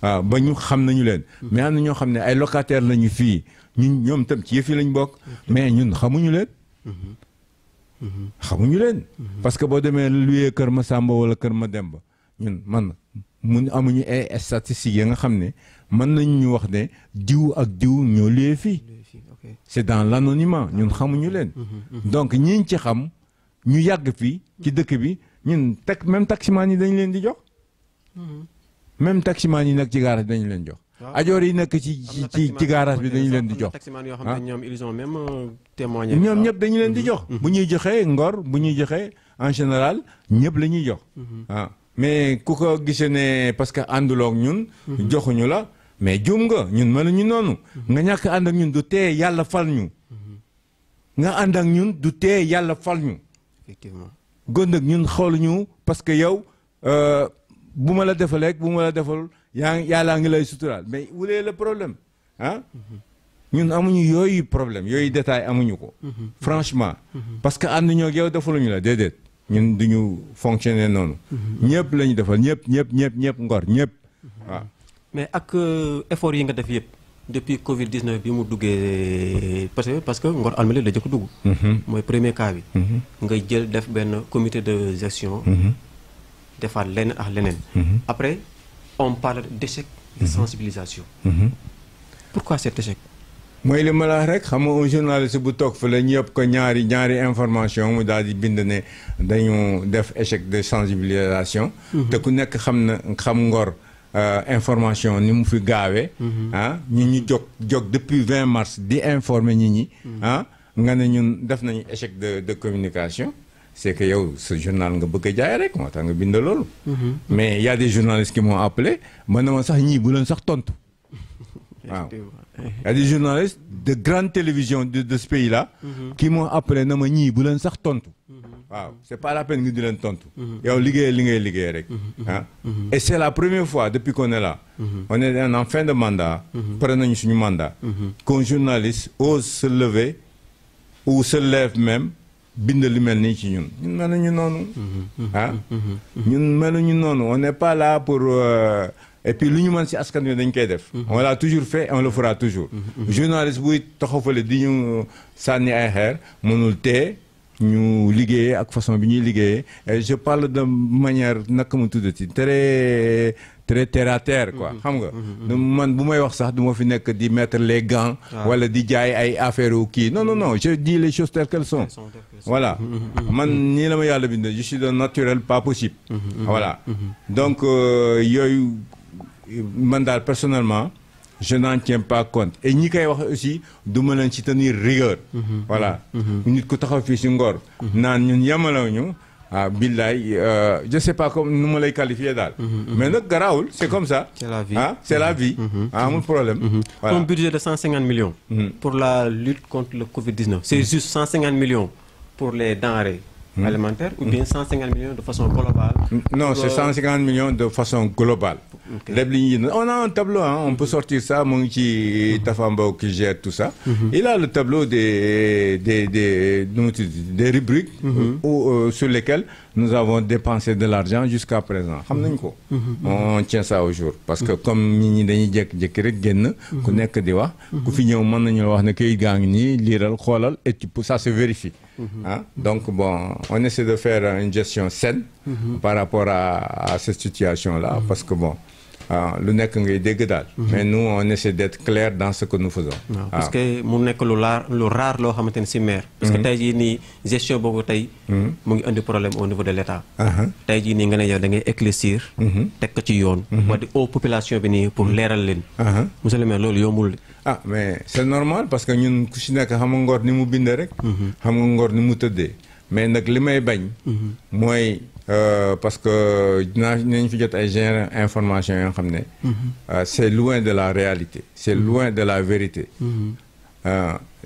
waaw ba ñu xam nañu leen mais am na ñoo xam ne ay locataire lañu fii ñoom tam ci yëf yi lañ bokk mais ñun xamuñu leen parce que boo demee luyee kër ma Samba wala kër ma Demba ñun mun amuñu ay statistiques yi nga xam ne mën nañu ñu wax ne diw ak diw ñoo luyee fii c'est dans l'anonymat ñun xamuñu leen donc ñiñ ci xam ñu yàgg fii ci dëkk bi ñun même taximaan yi dañ leen di jox même taximaan yi nekk ci garage bi dañu leen jox ajoor yi nekk ci garage bi dañu leen di jox ñoom ils ont même témoigné ñoom ñëpp dañu leen di jox bu ñuy joxee Ngor bu ñuy joxee en général ñëpp la ñuy jox. mais ku ko gisee ne parce que ànduloo ak ñun. joxuñu la mais juum nga ñun mënuñu noonu. nga ñàkk ànd ak ñun du tee yàlla fal ñu. nga ànd ak ñun du tee yàlla fal ñu. effectivement góor nag ñun xooluñu parce que yow bu ma la defalee bu ma la defal yàllaa ngi lay suturaal mais où est le problème ah. ñun amuñu yooyu problème yooyu détail amuñu ko. franchement. parce que ànd ñoo ak yow defaluñu la déedéet. ñun duñu fonctionner noonu. ñëpp la ñu defal ñëpp ngor ñëpp waaw. mais ak effort yi nga def yëpp depuis Covid 19 bi mu duggee parce que Ngor Almadies la jëkk dugg. mooy premier cas bi. nga jël def benn comité de gestion. defaat leneen ak leneen. après on parle d'échec de sensibilisation. pourquoi cet échec. mooy li ma la wax rek xam nga un journaliste bu toog fa la ñëpp ko ñaari information mu daal di bind ne dañu def échec de sensibilisation. te ku nekk xam Ngor information ni mu fi gaawee. ñu jóg depuis 20 mars di informer nit ñi. nga ne ñun def nañu échec de communication. c'est que yow ce journal nga bëgg a jaay rek moo tax nga bind loolu. mais y a des journalistes qui m'ont appelé man na ma sax ñii bu leen sax tontu. waaw y a des journalistes de grande télévision de ce pays-là. qui m'ont appelé na ma ñii bu leen sax tontu. waaw c'est pas la peine nga di leen tontu. yow liggéey li ngay liggéey rek. et c'est la première fois depuis qu'on est là. on est en fin de mandat. pare nañu suñu mandat. qu'un journaliste ose se lever ou se lève même bind li mel nii ci ñun meluñu noonu. ñun meluñu noonu on n'est pas là pour. et puis lu ñu mën ci askan wi dañ koy def. on l'a toujours fait on le fera toujours. journaliste buy taxaw fële di ñu sànni ay xeer mënul tee ñu liggéeyee ak façon bi ñuy liggéeyee et je parle de manière naka mu tuddati très terre à terre quoi xam nga. man bu may wax sax du ma fi nekk di mettre les gants. wala di jaay ay affaire yu kii non je dis les choses telles qu'elles sont. voilà man nii la ma yàlla bind je suis d'un naturel pas possible. voilà donc yooyu. man daal personnellement je n'en tiens pas compte et ñi koy wax aussi du ma leen ci tenir rigueur. voilà nit ku taxaw fii ci Ngor. naan ñun yemalawuñu billaay je sais pas comme nu ma lay qualifier daal. mais nag garaawul c'est comme ça. c'est la vie c'est la vie. amul problème. voilà un budget de 150 millions. pour la lutte contre le Covid-19. c'est juste 150 millions pour les denrées. alimentaire ou bien 150 millions de façon globale. Non, c'est 150 millions de façon globale. On a un tableau, on peut sortir ça, mon petit Tafambo qui gère tout ça. Il a le tableau des rubriques sur lesquelles nous avons dépensé de l'argent jusqu'à présent. On tient ça au jour. Parce que comme nous ça se vérifie. Donc bon, on essaie de faire une gestion saine par rapport à cette situation-là, parce que bon, le nek ngay dégg daal. Mais nous on essaie d'être clair dans ce que nous faisons. parce que mu nekk lu rare loo xamante ni ci maire. parce que tey jii nii gestion boobu tey. mu ngi indi problème au niveau de l'État. tey jii nii nga ne yow da ngay éclaircir. teg ko ci yoon. wax di aux population bi nii pour leeral leen. monsieur le maire loolu yombul. ah mais c'est normal parce que ñun ku ci nekk xam nga Ngor ni mu bindee rek. xam nga Ngor ni mu tëddee. mais nag li may bañ. mooy parce que dinañ fi jot ay genre information yoo xam ne. c'est loin de la réalité. c'est loin de la vérité.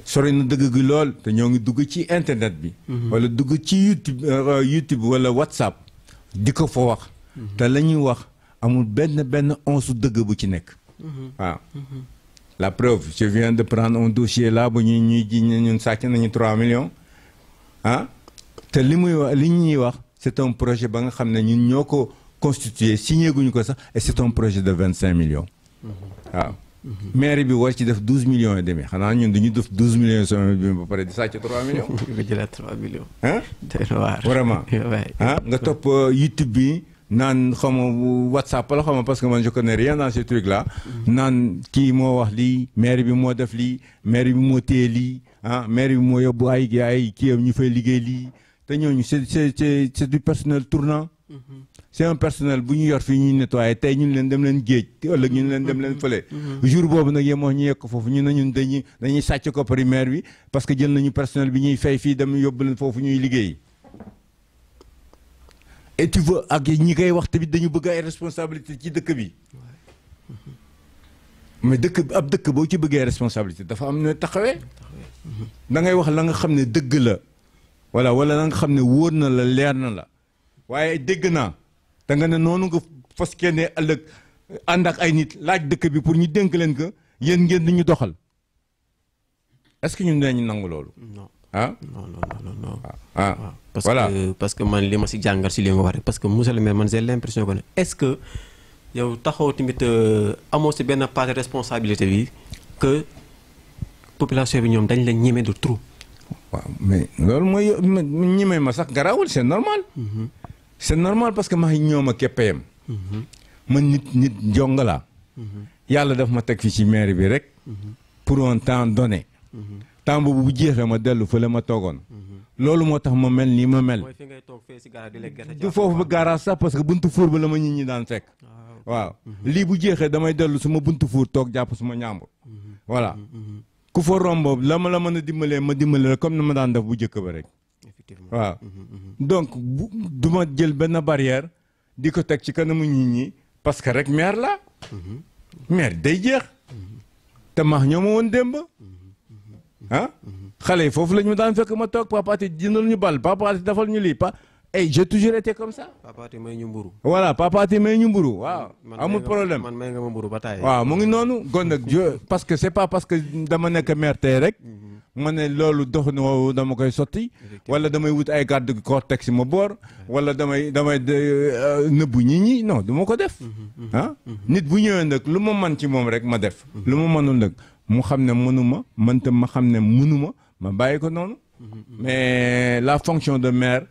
sori na dëgg gi lool te ñoo ngi dugg ci internet bi. wala dugg ci YouTube wala WhatsApp di ko fa wax. te la ñuy wax amul benn once dëgg bu ci nekk. waaw. La preuve, je viens de prendre un dossier là bu ñuy ñun sàcc nañu 3 millions. te li ñuy wax c'est un projet ba nga xam ne ñun ñoo ko constitué signé guñu ko sax et c'est un projet de 25 millions. waaw. mairie bi war ci def 12 millions et demi xanaa ñun dañuy def 12 millions bi ba pare di sàcc 3 millions. nga jëlaat 3 millions. vraiment. nga topp YouTube bi. naan xaw ma WhatsApp la xaw ma parce que man je connais rien dans ce truc là. naan kii moo wax lii maire bi moo def lii maire bi moo téye lii maire bi moo yóbbu ay kii ñu fay liggéey lii te ñooñu c'est du personnel tournant. c'est un personnel bu ñu yor fii ñuy nettoyer tey ñu leen dem leen géej te ëllëg ñu leen dem leen fële. jour boobu nag yemoo ñu yekk foofu ñu ne ñun dañuy sàcc ko pari maire bi parce que jël nañu personnel bi ñuy fay fii dem yóbbu leen foofu ñuy liggéey. et tu veux ak ñi koy wax tamit dañu bëgg ay responsabilité ci dëkk bi mais ab dëkk boo ci bëggee responsabilité dafa am ne taxawee da ngay wax la nga xam ne dëgg la wala la nga xam ne wóor na la leer na la waaye dégg naa da nga ne noonu nga fas kenn ëllëg ànd ak ay nit laaj dëkk bi pour ñu dénk leen ko yéen ngeen di ñu doxal est-ce que ñun dinañu nangu loolu. non ah non. voilà parce que man li ma si jàngal si li nga wax rek parce que monsieur le maire man j'ai l'impression que ne est-ce que yow taxaw tamit amoo si benn part de responsabilité bi que population bi ñoom dañ la ñeme de trop. waaw mais loolu mooy ñeme ma sax garawul c'est normal. c'est normal parce que maa ngi ñoom a keppeyam. man nit jongalaa yàlla daf ma teg fi ci mairie bi rek. pour un temps donné. temps boobu bu jeexee ma dellu fële ma toogoon. loolu moo tax ma mel nii ma mel. mooy fi ngay toog fee si garage di lekk gerte du foofu ba garage sax parce que buntu fuur ba la ma nit ñi daan fekk. waaw lii bu jeexee damay dellu suma buntu fuur toog jàpp suma ñaambur. voilà ku fa romb la ma la mën a dimbalee ma dimbale comme ni ma daan def bu njëkk ba rek. waaw donc du ma jël benn barrière di ko teg ci kanamu nit ñi parce que rek maire la maire day jeex te maax ñoo ma woon démb ah xale yi foofu la ñu daan fekk ma toog papa ati jëndal ñu bal papa ati defal ñu lii j'ai toujours été comme ça. papa ati may ñu mburu. voilà papa ati may ñu mburu waaw. amul problème man may nga ma mburu ba taay. waaw mu ngi noonu gon nag parce que c'est pas parce que dama nekk maire tey rek. ma ne loolu dox na dama koy sotti. wala damay wut ay garde corps teg si ma boor. wala damay nëbbu nit ñi non du ma ko def. ah nit bu ñëwee nag lu ma man ci moom rek ma def. lu ma mënul nag mu xam ne mënuma man tam ma xam ne mënuma ma bàyyi ko noonu. mais la fonction de maire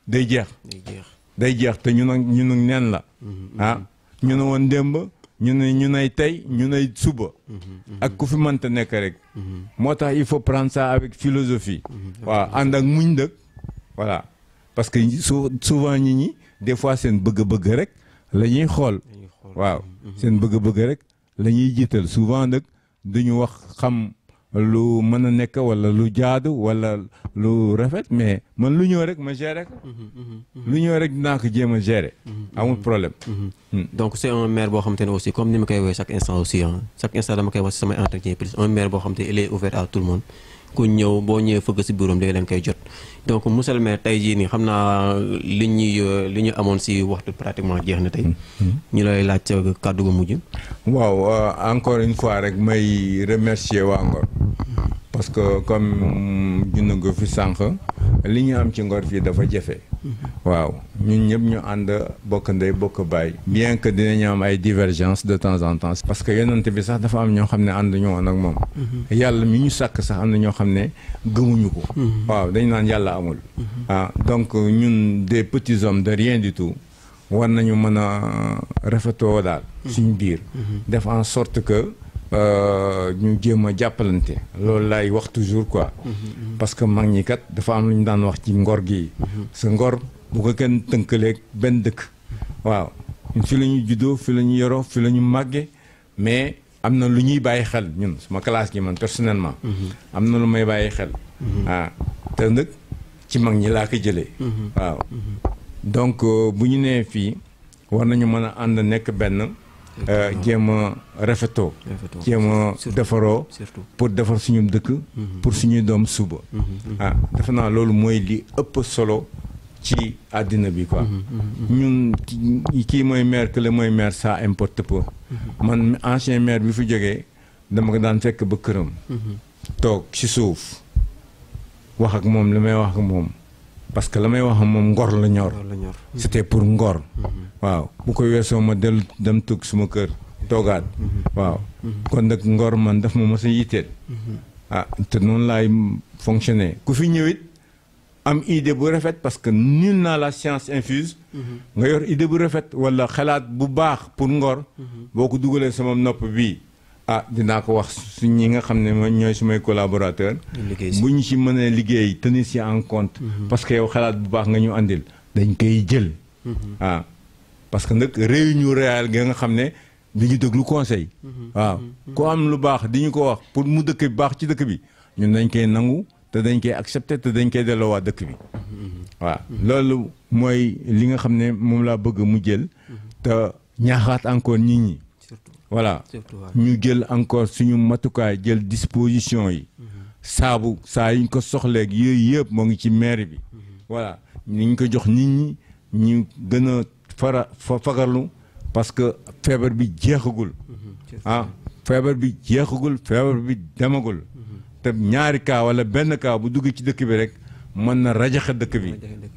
day jeex. day jeex te ñu nag neen la. ah ñu ne woon démb. ñu nay tey ñu nay suba. ak ku fi mënta nekk rek. moo tax il faut prendre ça avec philosophie. waaw ànd ak muñ dëkk. voilà parce que souvent nit ñi des fois seen bëgg-bëgg rek la ñuy xool. waaw seen bëgg-bëgg rek la ñuy jiital souvent nag duñu wax xam lu mën a nekk wala lu jaadu wala lu rafet mais man lu ñëw rek ma gérer ko. lu ñëw rek dinaa ko jéem a gérer. amul problème. donc c'est un maire boo xamante ne aussi comme ni ma koy woowee chaque instant aussi chaque instant dama koy wax si samay entretien plus un maire boo xamante ne il est ouvert à tout le monde ku ñëw boo ñëwee fëgg si bureau day leen koy jot. donc monsieur le maire tey jii nii xam naa li ñu amoon si waxtu pratiquement jeex na tey. ñu lay laaj kàddu gu mujj. waaw encore une fois rek may remercier waa Ngor. parce que comme junna nga fi sànq li ñu am ci Ngor fii dafa jafe. waaw ñun ñëpp ñu ànd bokk ndey bokk baay. bien que dinañu am ay divergences de temps en temps. parce que yonent bi sax dafa am ñoo xam ne ànd ñu woon ak moom. yàlla mi ñu sàkk sax am na ñoo xam ne gëmuñu ko. waaw dañu naan yàlla amul. donc ñun des petits hommes de rien du tout war nañu mën a rafetoo daal. suñu biir. def en sorte que. ñu jéem a jàppalante loolu laay wax toujours quoi. parce que mag ñi kat dafa am lu ñu daan wax ci ngor gi. sa ngor bu ko kenn tënkaleeg benn dëkk. waaw fi la ñu juddoo fi la ñu yoroo fi la ñu màggee mais am na lu ñuy bàyyi xel ñun sama classe gi man personnellement. am na lu may bàyyi xel. te nag ci mag ñi laa ko jëlee. waaw donc bu ñu nee fii war nañu mën a ànd nekk benn. jéem a rafetoo jéem a defaroo pour defar suñu dëkk pour suñuy doom suba defe naa loolu mooy li ëpp solo ci àddina bi quoi ñun kii mooy maire que le mooy maire ça importe peu man ancien maire bi fi jógee dama ko daan fekk ba këram toog ci suuf wax ak moom li may wax ak moom parce que la may wax ak moom ngor la ñor c'était pour ngor waaw bu ko weesoo ma dellu dem tugg suma kër toogaat waaw kon nag ngor man daf ma mos a yitteel te noonu laay fonctionner ku fi ñëwit am idée bu rafet parce que nul n'a la science infuse nga yor idée bu rafet wala xalaat bu baax pour ngor boo ko dugalee sama nopp bii dinaa ko wax su ñi nga xam ne ma ñooy sumay collaborateur bu ñu ci mënee liggéey tenir ci en compte parce que yow xalaat bu baax nga ñu andil dañ koy jël parce que nag réunion réel gi nga xam ne du ñu déglu conseil waaw ku am lu baax di ñu ko wax pour mu dëkk bi baax ci dëkk bi ñun dañ koy nangu te dañ koy accepter te dañ koy delloo waa dëkk bi waaw loolu mooy li nga xam ne moom laa bëgg mu jël te ñaaxaat encore nit ñi voilà ñu jël encore suñu matukaay jël disposition yi saabu saa yiñ ko soxleeg yooyu yëpp moo ngi ci mairie bi voilà ñu ko jox nit ñi ñu gën a fagarlu parce que feebar bi jeexagul feebar bi jeexagul feebar bi demagul te ñaari cas wala benn cas bu dugg ci dëkk bi rek mën na rajaxe dëkk bi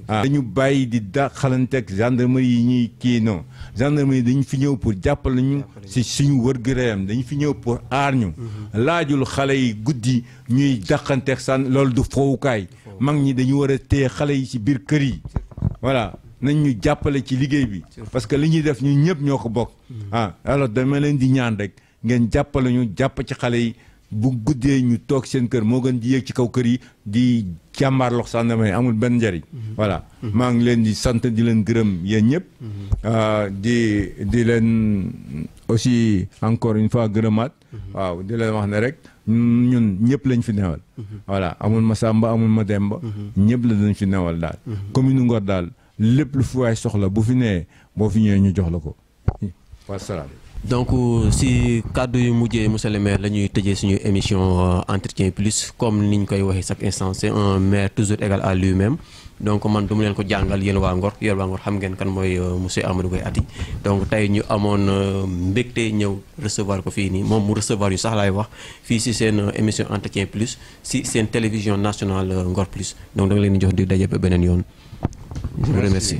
dañu bàyyi di xalanteeg gendarmerie yi ñuy kii non gendarmerie dañu fi ñëw pour jàppale ñu si suñu wër-gu-yaram dañu fi ñëw pour aar ñu laajul xale yi guddi ñuy dàqanteeg sànn loolu du fowukaay mag ñi dañu war a téye xale yi ci biir kër yi voilà nañ ñu jàppale ci liggéey bi parce que li ñuy def ñun ñëpp ñoo ko bokk alors dama leen di ñaan rek ngeen jàppale ñu jàpp ci xale yi bu guddee ñu toog seen kër moo gën di yéeg ci kaw kër yi di jàmbaarlox gendarmerie amul benn njariñ voilà maa ngi leen di sant di leen gërëm yéen ñëpp di leen aussi encore une fois gërëmaat waaw di leen wax ne rek ñun ñëpp lañ fi newal voilà amul ma Samba amul ma Demba ñëpp la dañ fi newal daal commune Ngor daal lépp lu fi waay soxla bu fi nee boo fi ñëwee ñu jox la ko wasalaam. donc si kàddu yu mujjee monsieur le maire la ñuy tëjee suñu émission entretien plus comme niñ koy waxee chaque instant c'est un maire toujours égal à lui-même donc man du mu leen ko jàngal yéen waa Ngor xam ngeen kan mooy monsieur Amadou Ngoye Aty donc tey ñu amoon mbégte ñëw recevoir ko fii nii moom mu recevoir yu sax laay wax fii si seen émission entretien plus si seen télévision nationale Ngor plus donc da nga leen di jox di daje ba beneen yoon. Je vous remercie.